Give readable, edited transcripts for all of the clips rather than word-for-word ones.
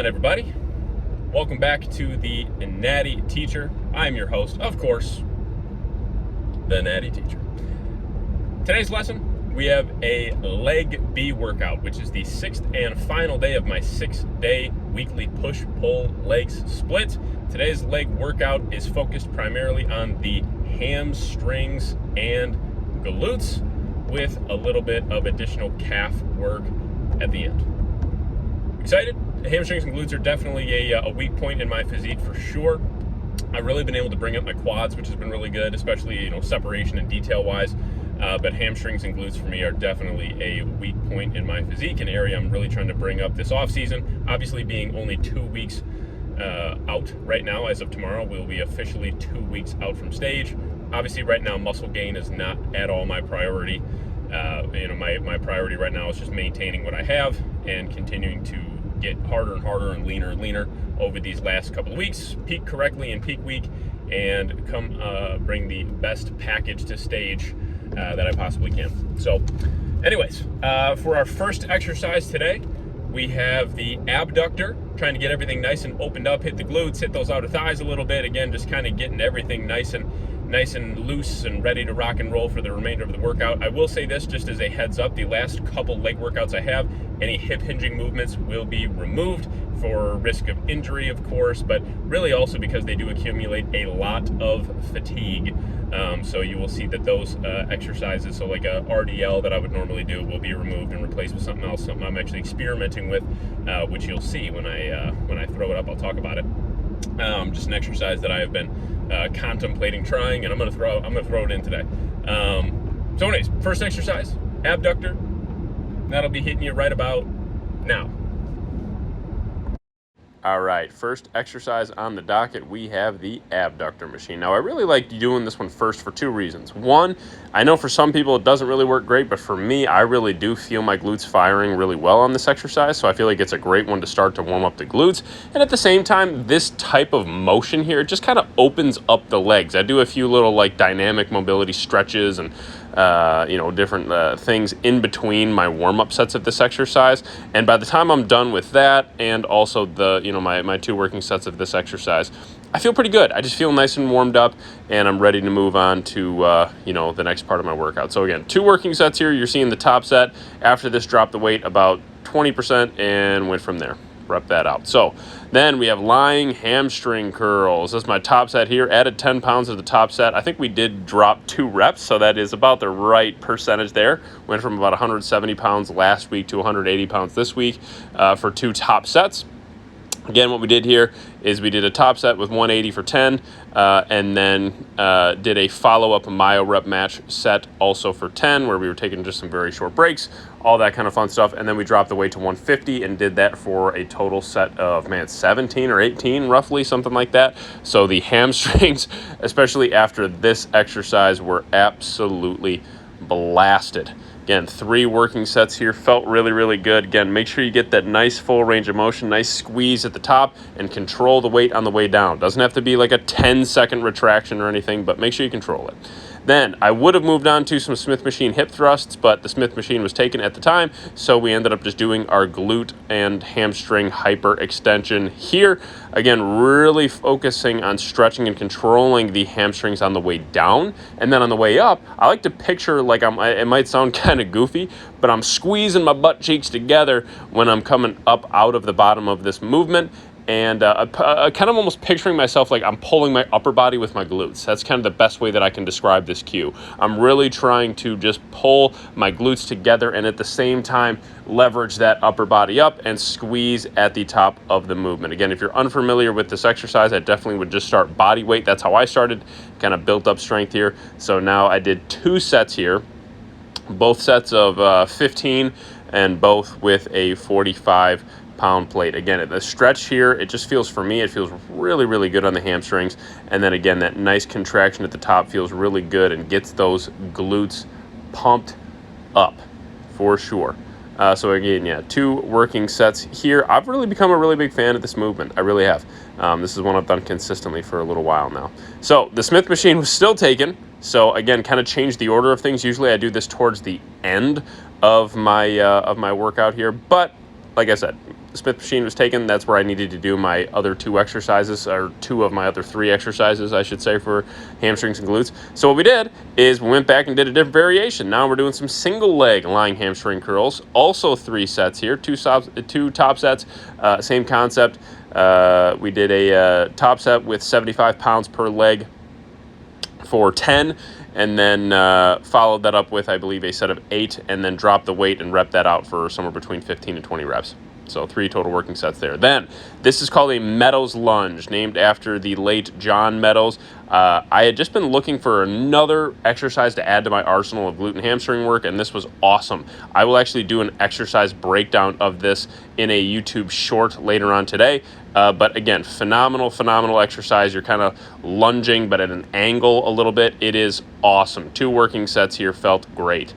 on, everybody? Welcome back to the Natty Teacher. I'm your host, of course, the Natty Teacher. Today's lesson, we have a leg B workout, which is the sixth and final day of my 6-day weekly push-pull legs split. Today's leg workout is focused primarily on the hamstrings and glutes with a little bit of additional calf work at the end. Excited? Hamstrings and glutes are definitely a weak point in my physique for sure. I've really been able to bring up my quads, which has been really good, especially separation and detail wise. But hamstrings and glutes for me are definitely a weak point in my physique, an area I'm really trying to bring up this off season. Obviously, being only 2 weeks out right now, as of tomorrow, we'll be officially 2 weeks out from stage. Obviously, right now, muscle gain is not at all my priority. My priority right now is just maintaining what I have and continuing to get harder and harder and leaner over these last couple of weeks, peak correctly in peak week, and come bring the best package to stage that I possibly can. So anyways, for our first exercise today, we have the abductor, trying to get everything nice and opened up, hit the glutes, hit those outer thighs a little bit. Again, just kind of getting everything nice and loose and ready to rock and roll for the remainder of the workout. I will say this just as a heads up, the last couple leg workouts I have, any hip hinging movements will be removed for risk of injury, of course, but really also because they do accumulate a lot of fatigue. So you will see that those exercises, so like a RDL that I would normally do, will be removed and replaced with something else, something I'm actually experimenting with, which you'll see when I throw it up. I'll talk about it. Just an exercise that I have been contemplating trying, and I'm gonna throw it in today. So anyways, first exercise, abductor. That'll be hitting you right about now. All right, first exercise on the docket, we have the abductor machine. Now, I really like doing this one first for two reasons. One, I know for some people it doesn't really work great, but for me, I really do feel my glutes firing really well on this exercise, so I feel like it's a great one to start to warm up the glutes. And at the same time, this type of motion here, it just kind of opens up the legs. I do a few little like dynamic mobility stretches and different things in between my warm-up sets of this exercise. And by the time I'm done with that, and also my two working sets of this exercise, I feel pretty good. I just feel nice and warmed up, and I'm ready to move on to the next part of my workout. So again, 2 working sets here. You're seeing the top set. After this, drop the weight about 20% and went from there. Rep that out. So then we have lying hamstring curls. This is my top set here. Added 10 pounds to the top set. I think we did drop 2 reps, so that is about the right percentage there. Went from about 170 pounds last week to 180 pounds this week for 2 top sets. Again, what we did here is we did a top set with 180 for 10, and then did a follow-up myo rep match set also for 10, where we were taking just some very short breaks, all that kind of fun stuff. And then we dropped the weight to 150 and did that for a total set of, 17 or 18, roughly, something like that. So the hamstrings, especially after this exercise, were absolutely blasted. Again, 3 working sets here, felt really, really good. Again, make sure you get that nice full range of motion, nice squeeze at the top, and control the weight on the way down. Doesn't have to be like a 10-second retraction or anything, but make sure you control it. Then I would have moved on to some Smith machine hip thrusts, but the Smith machine was taken at the time, so we ended up just doing our glute and hamstring hyper extension here. Again, really focusing on stretching and controlling the hamstrings on the way down, and then on the way up, I like to picture like it might sound kind of goofy, but I'm squeezing my butt cheeks together when I'm coming up out of the bottom of this movement. And kind of almost picturing myself like I'm pulling my upper body with my glutes. That's kind of the best way that I can describe this cue. I'm really trying to just pull my glutes together and at the same time leverage that upper body up and squeeze at the top of the movement. Again, if you're unfamiliar with this exercise, I definitely would just start body weight. That's how I started, kind of built up strength here. So now I did 2 sets here, both sets of 15 and both with a 45-pound plate. Again, the stretch here, it just feels, for me, it feels really, really good on the hamstrings. And then again, that nice contraction at the top feels really good and gets those glutes pumped up for sure. So again, yeah, 2 working sets here. I've really become a really big fan of this movement. I really have. This is one I've done consistently for a little while now. So the Smith machine was still taken. So again, kind of changed the order of things. Usually I do this towards the end of my workout here, but like I said, Smith machine was taken, that's where I needed to do my other 2 exercises, or 2 of my other 3 exercises, I should say, for hamstrings and glutes. So what we did is we went back and did a different variation. Now we're doing some single leg lying hamstring curls, also 3 sets here, 2 top sets, same concept. We did a top set with 75 pounds per leg for 10, and then followed that up with, I believe, a set of 8, and then dropped the weight and rep that out for somewhere between 15 and 20 reps. So 3 total working sets there. Then, this is called a Meadows lunge, named after the late John Meadows. I had just been looking for another exercise to add to my arsenal of glute and hamstring work, and this was awesome. I will actually do an exercise breakdown of this in a YouTube short later on today. But again, phenomenal exercise. You're kind of lunging, but at an angle a little bit. It is awesome. 2 working sets here felt great.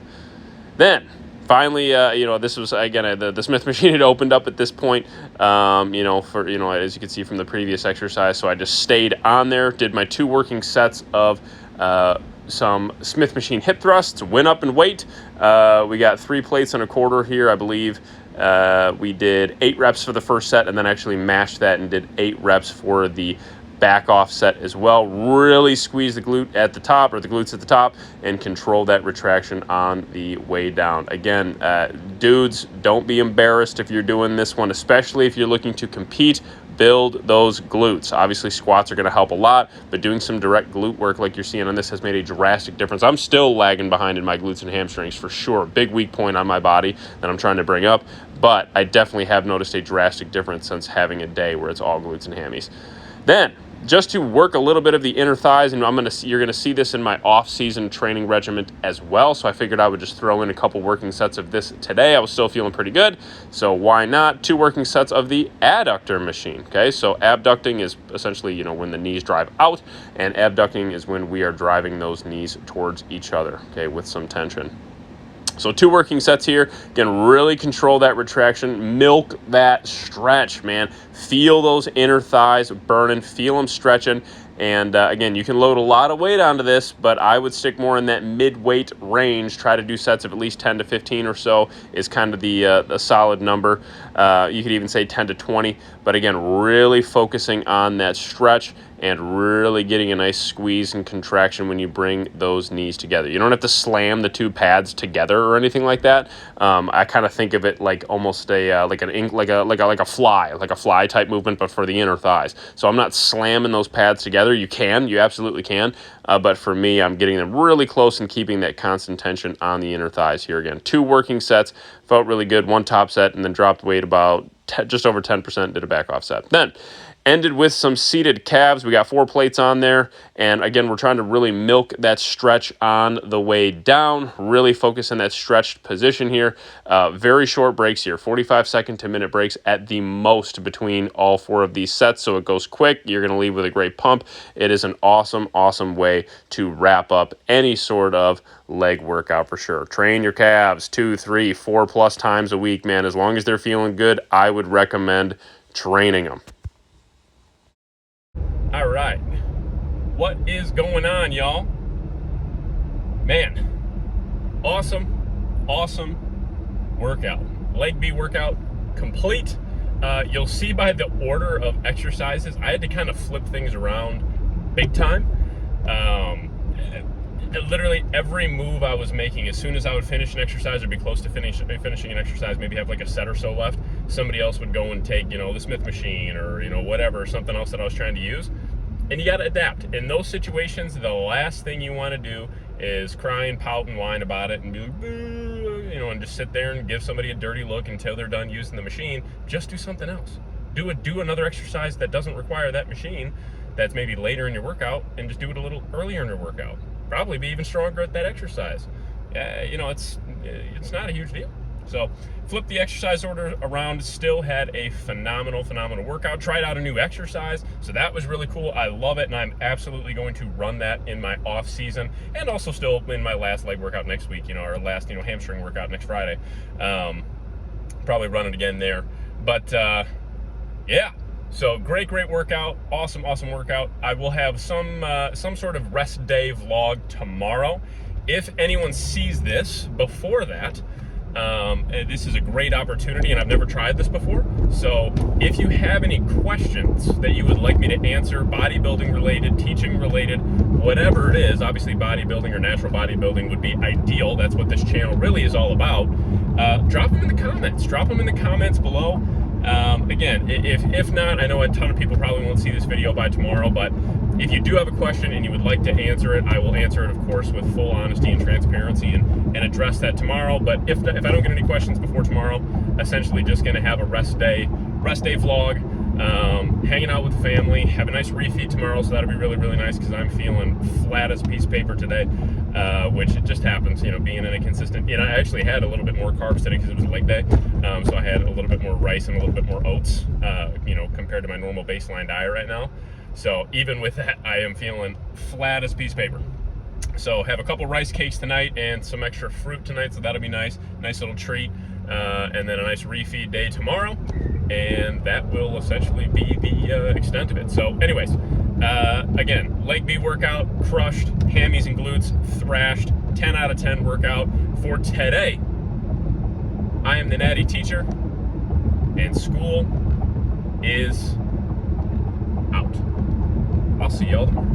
Then, finally, this was, again, the Smith machine had opened up at this point, as you can see from the previous exercise. So I just stayed on there, did my 2 working sets of some Smith machine hip thrusts, went up in weight. We got 3 plates and a quarter here, I believe. We did 8 reps for the first set, and then actually mashed that and did 8 reps for the back off set as well. Really squeeze the glute at the top, or the glutes at the top, and control that retraction on the way down. Again, dudes, don't be embarrassed if you're doing this one, especially if you're looking to compete. Build those glutes. Obviously, squats are going to help a lot, but doing some direct glute work like you're seeing on this has made a drastic difference. I'm still lagging behind in my glutes and hamstrings for sure. Big weak point on my body that I'm trying to bring up, but I definitely have noticed a drastic difference since having a day where it's all glutes and hammies. Then, just to work a little bit of the inner thighs, and you're gonna see this in my off-season training regimen as well. So I figured I would just throw in a couple working sets of this today. I was still feeling pretty good, so why not? 2 working sets of the adductor machine. Okay, so abducting is essentially when the knees drive out, and abducting is when we are driving those knees towards each other. Okay, with some tension. So 2 working sets here. Again, really control that retraction. Milk that stretch, man. Feel those inner thighs burning. Feel them stretching. And again, you can load a lot of weight onto this, but I would stick more in that mid-weight range. Try to do sets of at least 10 to 15 or so is kind of the solid number. You could even say 10 to 20. But again, really focusing on that stretch and really getting a nice squeeze and contraction when you bring those knees together. You don't have to slam the 2 pads together or anything like that. I kind of think of it like almost like a fly type movement, but for the inner thighs. So I'm not slamming those pads together. You absolutely can. But for me, I'm getting them really close and keeping that constant tension on the inner thighs here. Again, 2 working sets, felt really good. 1 top set, and then dropped weight about just over 10%, did a back off set. Then ended with some seated calves. We got 4 plates on there. And again, we're trying to really milk that stretch on the way down. Really focus on that stretched position here. Very short breaks here. 45-second to minute breaks at the most between all 4 of these sets. So it goes quick. You're going to leave with a great pump. It is an awesome way to wrap up any sort of leg workout for sure. Train your calves 2, 3, 4+ times a week, man. As long as they're feeling good, I would recommend training them. All right, what is going on, y'all? Man, awesome workout. Leg B workout complete. You'll see by the order of exercises, I had to kind of flip things around big time. Literally every move I was making, as soon as I would finish an exercise or be close to finishing an exercise, maybe have like a set or so left, somebody else would go and take, the Smith machine or, whatever, something else that I was trying to use. And you got to adapt. In those situations, the last thing you want to do is cry and pout and whine about it and be like, boo, and just sit there and give somebody a dirty look until they're done using the machine. Just do something else. Do another exercise that doesn't require that machine, that's maybe later in your workout, and just do it a little earlier in your workout. Probably be even stronger at that exercise. It's not a huge deal. So flip the exercise order around, still had a phenomenal workout. Tried out a new exercise, so that was really cool. I love it, and I'm absolutely going to run that in my off season, and also still in my last leg workout next week, our last hamstring workout next Friday. Probably run it again there. But yeah. So great workout, awesome workout. I will have some sort of rest day vlog tomorrow. If anyone sees this before that, This is a great opportunity, and I've never tried this before. So if you have any questions that you would like me to answer, bodybuilding related, teaching related, whatever it is, obviously bodybuilding or natural bodybuilding would be ideal. That's what this channel really is all about. Drop them in the comments. Drop them in the comments below. Again, if not, I know a ton of people probably won't see this video by tomorrow, but if you do have a question and you would like to answer it, I will answer it, of course, with full honesty and transparency and address that tomorrow. But if I don't get any questions before tomorrow, essentially just going to have a rest day vlog, hanging out with the family, have a nice refeed tomorrow, so that'll be really, really nice because I'm feeling flat as a piece of paper today, which it just happens, you know, being in a consistent, you know, I actually had a little bit more carbs today because it was a leg day, so I had a little bit more rice and a little bit more oats, you know, compared to my normal baseline diet right now. So even with that, I am feeling flat as a piece of paper. So have a couple rice cakes tonight and some extra fruit tonight, so that'll be nice little treat, and then a nice refeed day tomorrow, and that will essentially be the extent of it. So anyways, again, leg B workout crushed, hammies and glutes thrashed, 10 out of 10 workout for today. I am the Natty Teacher, and school is out. I'll see y'all tomorrow.